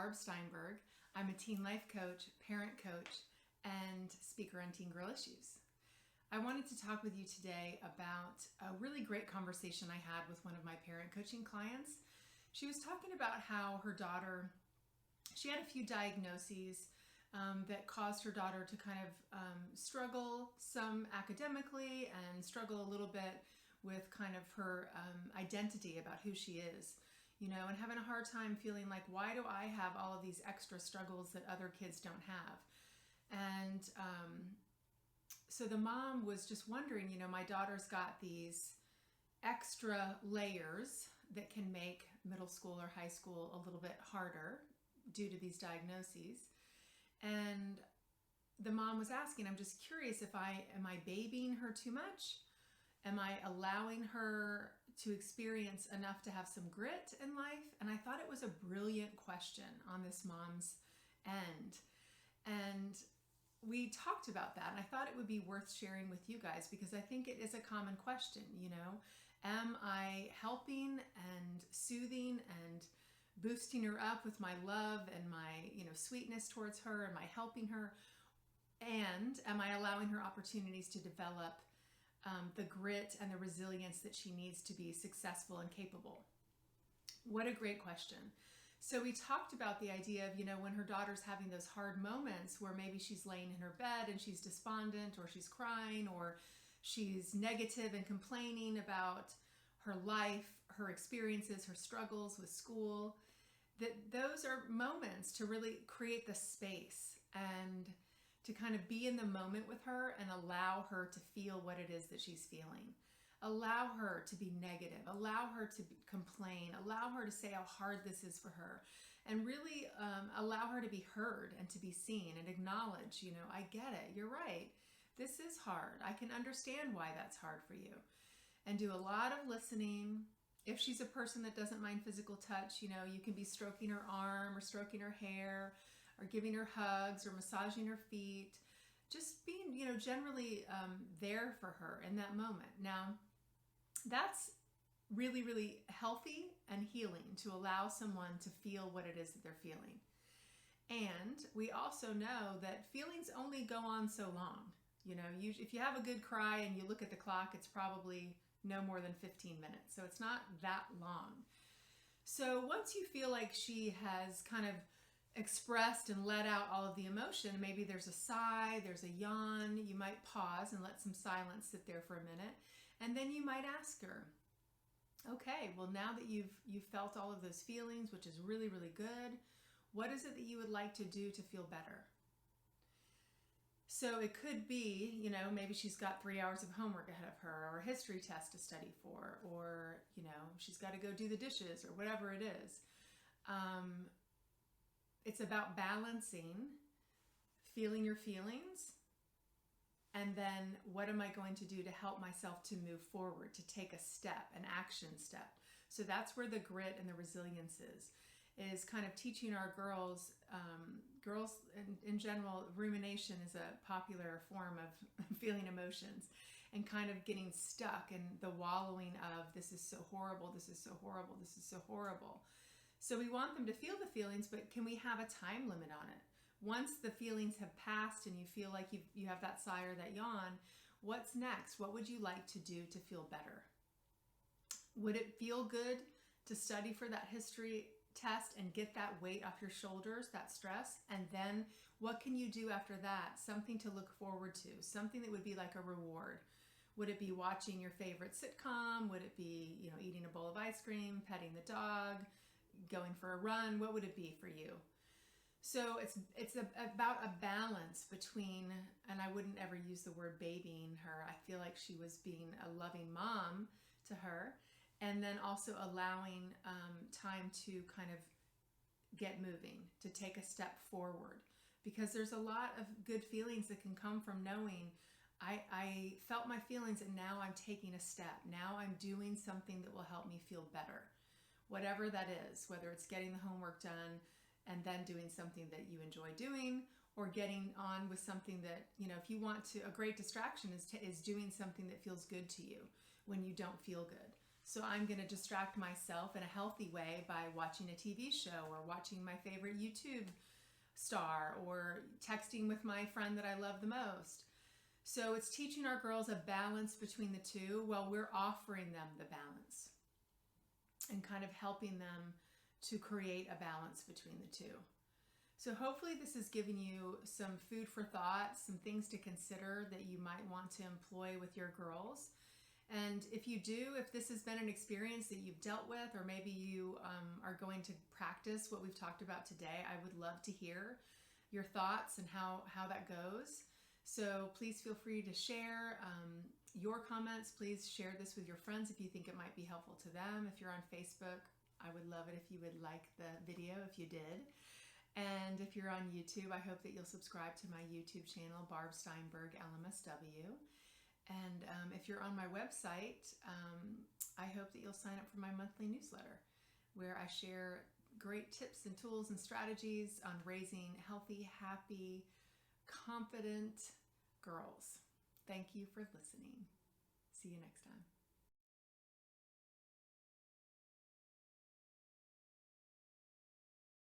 Barb Steinberg. I'm a teen life coach, parent coach, and speaker on teen girl issues. I wanted to talk with you today about a really great conversation I had with one of my parent coaching clients. She was talking about how her daughter, she had a few diagnoses that caused her daughter to kind of struggle some academically and struggle a little bit with kind of her identity about who she is, you know, and having a hard time feeling like, why do I have all of these extra struggles that other kids don't have? And so the mom was just wondering, you know, my daughter's got these extra layers that can make middle school or high school a little bit harder due to these diagnoses. And the mom was asking, I'm just curious if am I babying her too much? Am I allowing her to experience enough to have some grit in life? And I thought it was a brilliant question on this mom's end. And we talked about that, and I thought it would be worth sharing with you guys because I think it is a common question, you know. Am I helping and soothing and boosting her up with my love and my, you know, sweetness towards her? Am I helping her? And am I allowing her opportunities to develop the grit and the resilience that she needs to be successful and capable? What a great question. So we talked about the idea of, you know, when her daughter's having those hard moments where maybe she's laying in her bed and she's despondent, or she's crying, or she's negative and complaining about her life, her experiences, her struggles with school, that those are moments to really create the space and to kind of be in the moment with her and allow her to feel what it is that she's feeling. Allow her to be negative, allow her to complain, allow her to say how hard this is for her, and really allow her to be heard and to be seen and acknowledge, you know, I get it, you're right, this is hard, I can understand why that's hard for you. And do a lot of listening. If she's a person that doesn't mind physical touch, you know, you can be stroking her arm or stroking her hair or giving her hugs or massaging her feet, just being, you know, generally there for her in that moment. Now, that's really, really healthy and healing to allow someone to feel what it is that they're feeling. And we also know that feelings only go on so long. You know, if you have a good cry and you look at the clock, it's probably no more than 15 minutes. So it's not that long. So once you feel like she has kind of expressed and let out all of the emotion, maybe there's a sigh, there's a yawn, you might pause and let some silence sit there for a minute. And then you might ask her, okay, well, now that you've felt all of those feelings, which is really, really good, what is it that you would like to do to feel better? So it could be, you know, maybe she's got 3 hours of homework ahead of her, or a history test to study for, or, you know, she's got to go do the dishes or whatever it is. It's about balancing, feeling your feelings, and then what am I going to do to help myself to move forward, to take a step, an action step. So that's where the grit and the resilience is kind of teaching our girls, girls in general, rumination is a popular form of feeling emotions and kind of getting stuck in the wallowing of, this is so horrible, this is so horrible, this is so horrible. So we want them to feel the feelings, but can we have a time limit on it? Once the feelings have passed and you feel like you have that sigh or that yawn, what's next? What would you like to do to feel better? Would it feel good to study for that history test and get that weight off your shoulders, that stress? And then what can you do after that? Something to look forward to, something that would be like a reward. Would it be watching your favorite sitcom? Would it be, you know, eating a bowl of ice cream, petting the dog, going for a run? What would it be for you? So it's about a balance between, and I wouldn't ever use the word babying her. I feel like she was being a loving mom to her, and then also allowing time to kind of get moving, to take a step forward, because there's a lot of good feelings that can come from knowing I felt my feelings and now I'm taking a step. Now I'm doing something that will help me feel better. Whatever that is, whether it's getting the homework done and then doing something that you enjoy doing, or getting on with something that, you know, if you want to, a great distraction is doing something that feels good to you when you don't feel good. So I'm going to distract myself in a healthy way by watching a TV show or watching my favorite YouTube star or texting with my friend that I love the most. So it's teaching our girls a balance between the two while we're offering them the balance and kind of helping them to create a balance between the two. So hopefully this has given you some food for thought, some things to consider that you might want to employ with your girls. And if you do, if this has been an experience that you've dealt with, or maybe you are going to practice what we've talked about today, I would love to hear your thoughts and how that goes. So please feel free to share your comments. Please share this with your friends if you think it might be helpful to them. If you're on Facebook, I would love it if you would like the video if you did. And if you're on YouTube, I hope that you'll subscribe to my YouTube channel, Barb Steinberg, LMSW. And if you're on my website, I hope that you'll sign up for my monthly newsletter, where I share great tips and tools and strategies on raising healthy, happy, confident girls. Thank you for listening. See you next time.